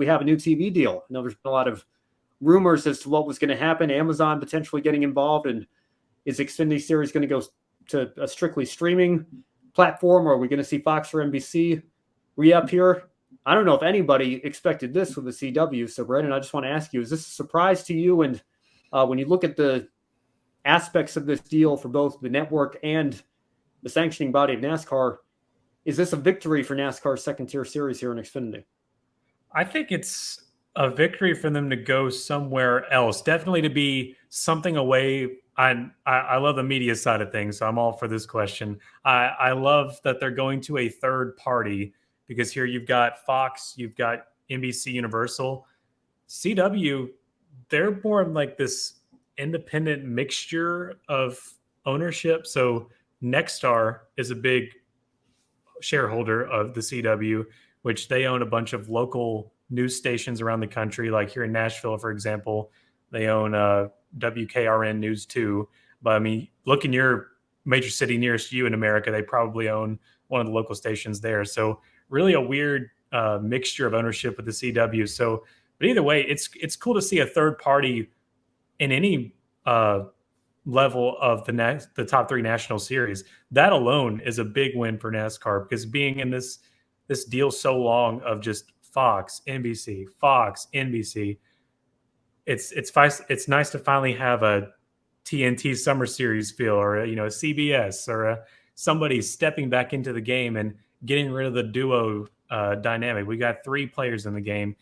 we have a new TV deal. I know there's been a lot of rumors as to what was going to happen. Amazon potentially getting involved, and is Xfinity Series going to go to a strictly streaming platform, or are we going to see Fox or NBC re-up here? I don't know if anybody expected this with the CW. So, Brandon, I just want to ask you, is this a surprise to you? And when you look at the aspects of this deal for both the network and the sanctioning body of NASCAR, is this a victory for NASCAR's second-tier series here in Xfinity? I think it's a victory for them to go somewhere else. Definitely to be something away. I love the media side of things, so I'm all for this question. I love that they're going to a third party, because here you've got Fox, you've got NBC Universal. CW, they're more like this independent mixture of ownership. So Nexstar is a big shareholder of the CW, which they own a bunch of local news stations around the country. Like here in Nashville, for example, they own WKRN News 2. But I mean, look in your major city nearest you in America, they probably own one of the local stations there. So really a weird mixture of ownership with the CW. So, but either way, it's cool to see a third party in any level of the top three national series. That alone is a big win for NASCAR, because being in this deal so long of just Fox, NBC, it's nice to finally have a TNT Summer Series feel, or a CBS, or somebody stepping back into the game and getting rid of the duo dynamic. We got three players in the game,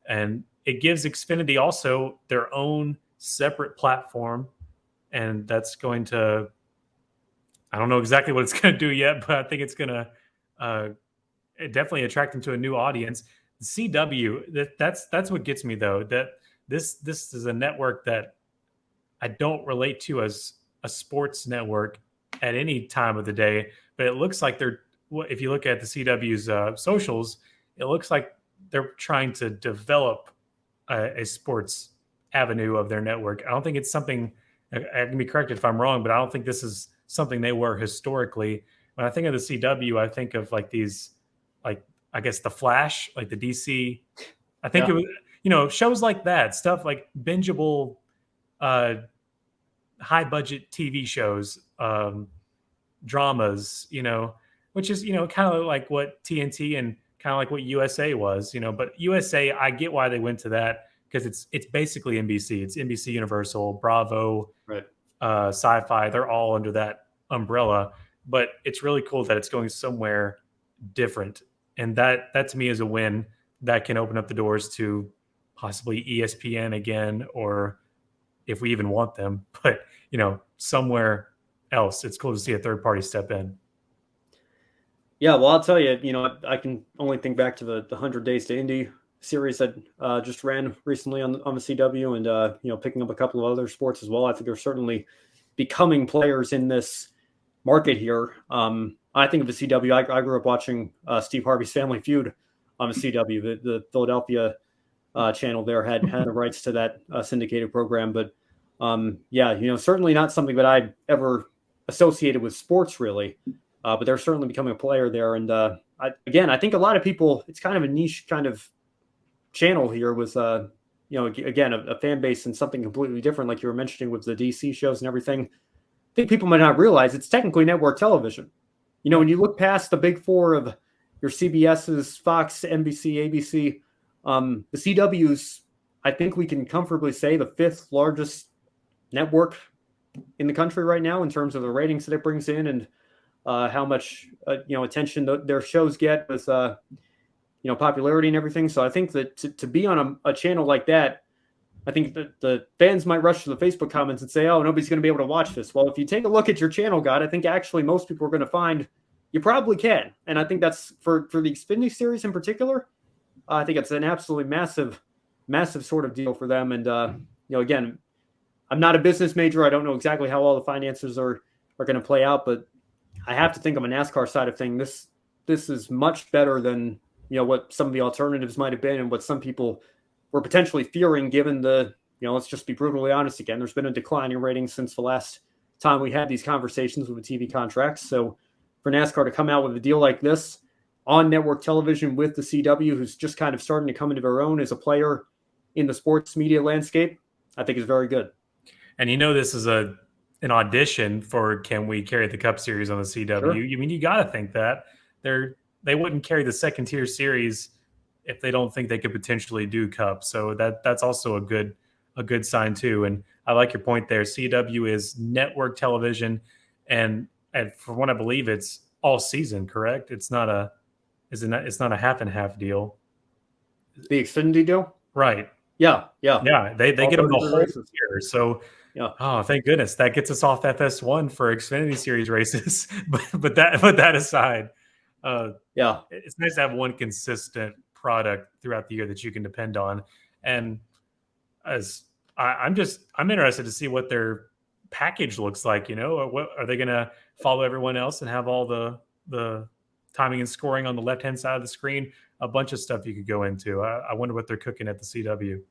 and it gives Xfinity also their own separate platform, and that's going to, I don't know exactly what it's going to do yet, but I think it's going to definitely attract them to a new audience. CW, that's what gets me though, that this is a network that I don't relate to as a sports network at any time of the day, but it looks like if you look at the CW's socials, it looks like they're trying to develop a sports avenue of their network. I don't think it's something, I can be corrected if I'm wrong, but I don't think this is something they were historically. When I think of the CW, I think of like these, like, I guess the Flash, like the DC. I think it was, shows like that, stuff like bingeable, high budget TV shows, dramas, which is, kind of like what TNT and kind of like what USA was, but USA, I get why they went to that, because it's basically NBC. It's NBC Universal, Bravo, right. Sci-Fi. They're all under that umbrella, but it's really cool that it's going somewhere different. And that to me is a win that can open up the doors to possibly ESPN again, or if we even want them, but somewhere else. It's cool to see a third party step in. Yeah, well, I'll tell you, I can only think back to the 100 Days to Indy series that just ran recently on the CW, and picking up a couple of other sports as well. I think they're certainly becoming players in this market here. I think of the CW. I grew up watching Steve Harvey's Family Feud on the CW. The Philadelphia channel there had the rights to that syndicated program, but certainly not something that I ever associated with sports really. But they're certainly becoming a player there. And I think a lot of people, it's kind of a niche kind of channel here with, again, a fan base and something completely different, like you were mentioning with the DC shows and everything. I think people might not realize it's technically network television. When you look past the big four of your CBS's, Fox, NBC, ABC, the CW's, I think we can comfortably say, the fifth largest network in the country right now in terms of the ratings that it brings in, and how much attention their shows get with popularity and everything. So I think that to be on a channel like that, I think that the fans might rush to the Facebook comments and say, "Oh, nobody's going to be able to watch this." Well, if you take a look at your channel guide, I think actually most people are going to find you probably can, and I think that's for the Xfinity Series in particular. I think it's an absolutely massive sort of deal for them. And again, I'm not a business major. I don't know exactly how all the finances are going to play out, but I have to think on the NASCAR side of things, this is much better than what some of the alternatives might have been, and what some people were potentially fearing, given the let's just be brutally honest again. There's been a decline in ratings since the last time we had these conversations with the TV contracts. So for NASCAR to come out with a deal like this on network television with the CW, who's just kind of starting to come into her own as a player in the sports media landscape, I think is very good. And this is an audition for can we carry the Cup Series on the CW? Sure. I mean, you got to think that they wouldn't carry the second tier series if they don't think they could potentially do Cup. So that's also a good sign too. And I like your point there. CW is network television, and from what I believe, it's all season. Correct? It's not a it's not a half and half deal. The Xfinity deal, right? Yeah. They get them the whole races. year. So yeah. Oh, thank goodness that gets us off FS1 for Xfinity Series races. but that aside, Yeah. it's nice to have one consistent product throughout the year that you can depend on. And as I'm interested to see what their package looks like. What are they going to follow everyone else and have all the timing and scoring on the left hand side of the screen? A bunch of stuff you could go into. I wonder what they're cooking at the CW.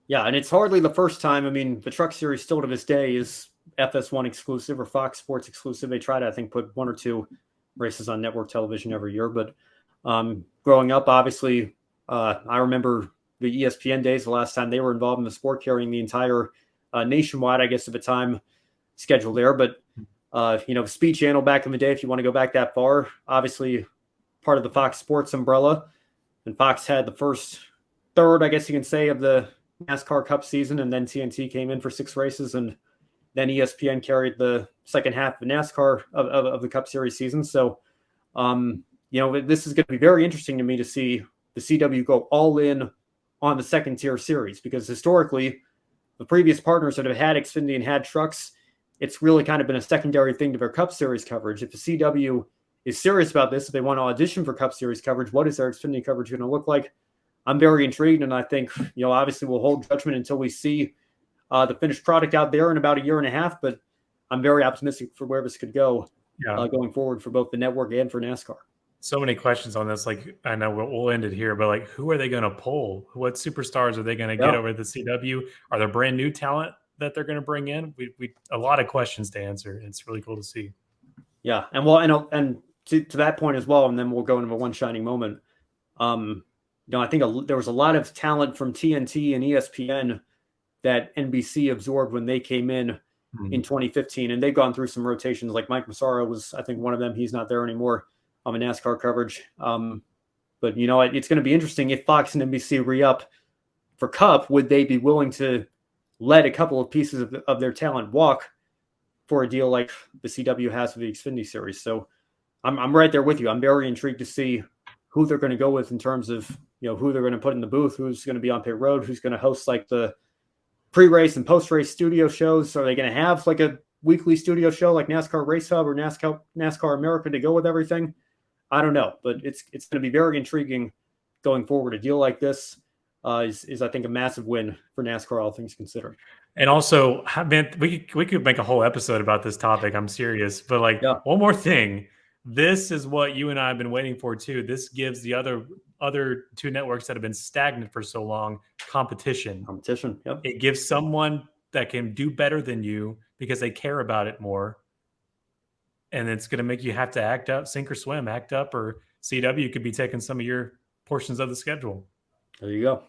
Yeah, and it's hardly the first time. I mean, the Truck Series still to this day is FS1 exclusive or Fox Sports exclusive. They try to, I think, put one or two races on network television every year. But growing up, obviously, I remember the ESPN days, the last time they were involved in the sport, carrying the entire nationwide, I guess, at the time, schedule there. But, Speed Channel back in the day, if you want to go back that far, obviously part of the Fox Sports umbrella. And Fox had the first third, I guess you can say, of the NASCAR Cup season, and then TNT came in for 6 races, and then ESPN carried the second half of NASCAR of the Cup Series season. So, this is going to be very interesting to me to see the CW go all in on the second tier series, because historically, the previous partners that have had Xfinity and had trucks, it's really kind of been a secondary thing to their Cup Series coverage. If the CW is serious about this, if they want to audition for Cup Series coverage, what is their Xfinity coverage going to look like? I'm very intrigued, and I think, obviously we'll hold judgment until we see the finished product out there in about a year and a half, but I'm very optimistic for where this could go going forward for both the network and for NASCAR. So many questions on this. Like, I know we'll end it here, but like, who are they going to pull? What superstars are they going to get over the CW? Are there brand new talent that they're going to bring in? We a lot of questions to answer. It's really cool to see. Yeah, and to that point as well, and then we'll go into one shining moment. I think there was a lot of talent from TNT and ESPN that NBC absorbed when they came in 2015, and they've gone through some rotations. Like Mike Massaro was, I think, one of them. He's not there anymore on NASCAR coverage. But it's going to be interesting if Fox and NBC re-up for Cup. Would they be willing to let a couple of pieces of their talent walk for a deal like the CW has for the Xfinity Series? So I'm right there with you. I'm very intrigued to see who they're going to go with in terms of who they're going to put in the booth, who's going to be on pit road, who's going to host like the pre-race and post-race studio shows. Are they going to have like a weekly studio show like NASCAR Race Hub or NASCAR America to go with everything? I don't know, but it's going to be very intriguing going forward. A deal like this is I think a massive win for NASCAR, all things considered. And also, man, we could make a whole episode about this topic. I'm serious, but one more thing. This is what you and I have been waiting for too. This gives the other two networks that have been stagnant for so long competition. Yep. It gives someone that can do better than you because they care about it more. And it's going to make you have to act up, sink or swim, act up, or CW could be taking some of your portions of the schedule. There you go.